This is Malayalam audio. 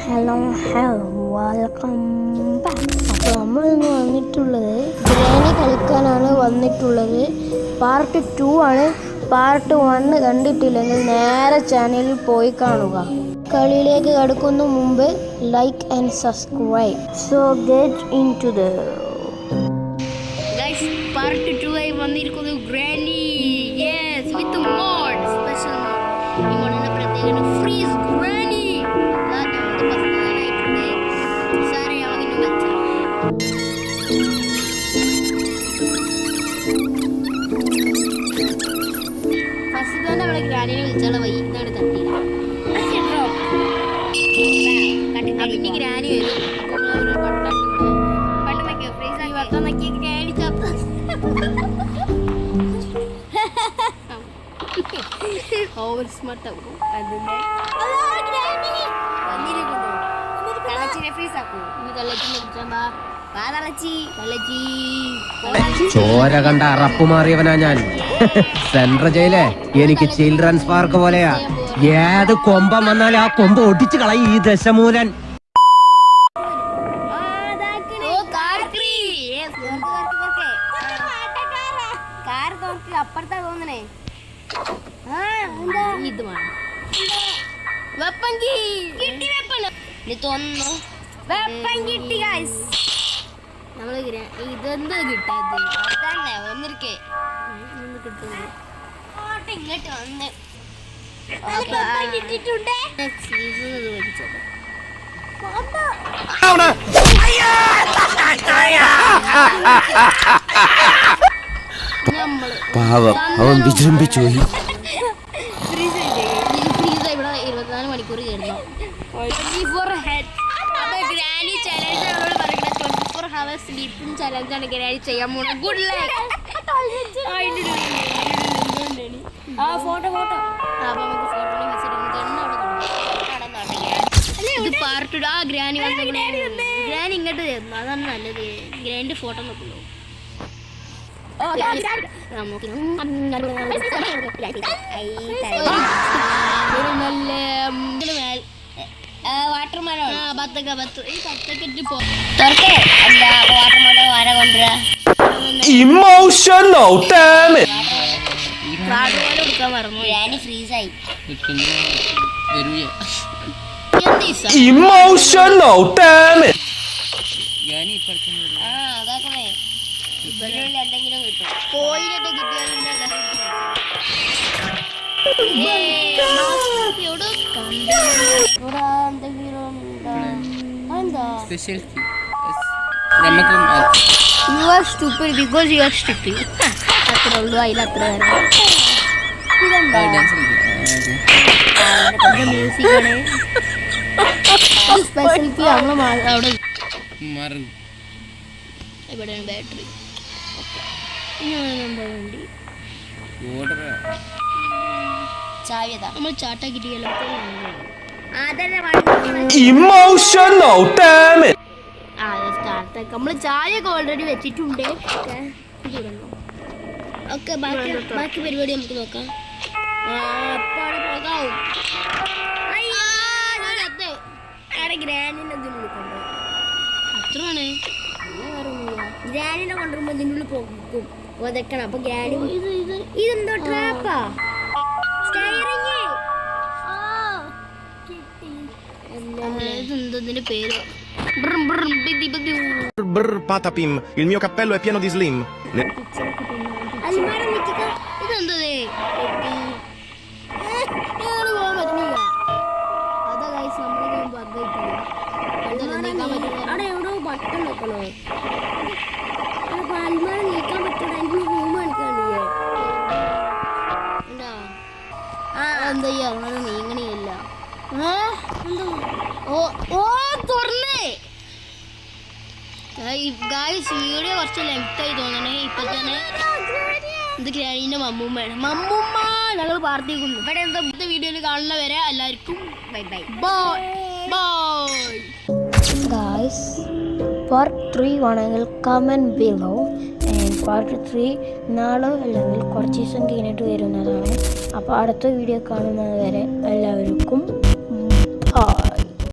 Hello welcome back. അപ്പോൾ നമ്മൾ ഇന്ന് വന്നിട്ടുള്ളത് ഗ്രാനി കളിക്കാനാണ് വന്നിട്ടുള്ളത്. പാർട്ട് 2 ആണ്. പാർട്ട് 1 കണ്ടിട്ടില്ലെങ്കിൽ നേരെ ചാനലിൽ പോയി കാണുക. കളിയിലേക്ക് കടക്കുന്ന മുമ്പ് like and subscribe. So get in to the guys, part 2 ആയി വന്നിരിക്കുന്നു Granny. Yes, with mod, special mod. ഈ മോഡിന്റെ പ്രത്യേകത ഫ്രീസ് ഗ്രാനി. ഫസ്റ്റ് തന്നെ നമ്മളെ ഗ്രാനിനെ വിളിച്ചാൽ വൈകുന്നേരം തട്ടിയില്ല. പിന്നെ ഗ്രാനി വരും. പെട്ടെന്നൊക്കെ ഫ്രീസ് ആക്കി പെട്ടെന്നൊക്കെ ഗ്രാനി ചത്ത. ഓവർ സ്മാർട്ട് ആവും. അതിന്റെ ചോര കണ്ട അറപ്പ് മാറിയവനാ ഞാൻ. സെൻട്രൽ ജയിലേ എനിക്ക് ചിൽഡ്രൻസ് പാർക്ക് പോലെയാ. ഏത് കൊമ്പം വന്നാലും ആ കൊമ്പ് ഒടിച്ചു കളയും ഈ ദശമൂലൻ. അപ്പുറത്താ തോന്നണേ. ഇത് വേണം വെപ്പൻ കിട്ടി. വെപ്പൻ തോന്നുന്നു വെപ്പൻ കിട്ടി ഗൈസ്. നമ്മള് ഇതെന്താ കിട്ടാതെ തന്നെ വന്നിരിക്കേ കിട്ടുന്നു. ഇങ്ങോട്ട് വന്ന് കിട്ടിട്ടുണ്ട്. പാവം, അവൻ വിജൃംഭിച്ചു പോയി. 24 മണിക്കൂർ കേൾക്കുന്നു. 24 ഗ്രാനി ചലഞ്ച് നമ്മളോട് പറയുന്നത് 24 hours സ്ലീപ്പിംഗ് ചലഞ്ചാണ് ഗ്രാനി ചെയ്യാൻ പോകുന്നത്. Good luck. ഫോട്ടോ അപ്പൊ നമുക്ക് ഫോട്ടോ ഇത് പാർട്ട് ആ ഗ്രാനി വന്ന ഗ്രാനി ഇങ്ങോട്ട് തരുന്നു. അതാണ് നല്ലത്. ഗ്രാൻഡ് ഫോട്ടോ നോക്കുള്ളൂ. Emotional damage. ഫ്രീസായി ഇമോഷണൽ ഡാമേജ്. അതാക്കണേ. എന്തെങ്കിലും കിട്ടും. കോയിലൊക്കെ കിട്ടിയാൽ You are stupid because you are stupid. അത്രേ ഉള്ളൂ. അതിലത്ര മ്യൂസിക്കാണ് സ്പെഷ്യലിറ്റി. അവിടെ എവിടെയാണ് ബാറ്ററി? നമ്മൾ ചാട്ട കിട്ടിയല്ലോ. നമ്മള് ചായയൊക്കെ ഓൾറെഡി വെച്ചിട്ടുണ്ട്. ഓക്കെ, ബാക്കി പരിപാടി നമുക്ക് നോക്കാം. അത്രയാണ് ഗ്രാനിനെ കൊണ്ടുവരുമ്പോ ഇതിനുള്ളിൽ പോകും ഒതക്കണം. അപ്പൊ ഗ്രാനി ഇതെന്തോ ട്രാപ്പാ? ഇതെന്തതിന്റെ പേര്? Patapim, il mio cappello è pieno di slim. ഇതെന്തത്? അവിടെ എവിടോ ബട്ടൺ വെക്കണോ? അൽമാര നീക്കാൻ പറ്റൂല. എനിക്ക് റൂം കാണിക്കാണ്ടില്ലേ? എന്താ ഈ അൽമാര നീങ്ങണിയല്ല? തുറന്നേ വീഡിയോ കുറച്ച് ലെങ്ത് ആയി തോന്നണേ. ഇപ്പൊ തന്നെ ഇത് ഗ്രാനിന്റെ മമ്മൂമ്മയാണ്. മമ്മൂമ്മ ഞങ്ങൾ പ്രാർത്ഥിക്കുന്നു. ഇവിടെ എന്താ വീഡിയോയിൽ കാണുന്നവരെ എല്ലാവർക്കും bye bye bye bye. Guys, part 3 വേണമെങ്കിൽ കമൻറ്റ് ബിലോ. പാർട്ട് 3 നാളെ അല്ലെങ്കിൽ കുറച്ച് ദിവസം കഴിഞ്ഞിട്ട് വരുന്നതാണ്. അപ്പോൾ അടുത്ത വീഡിയോ കാണുന്നത് വരെ എല്ലാവർക്കും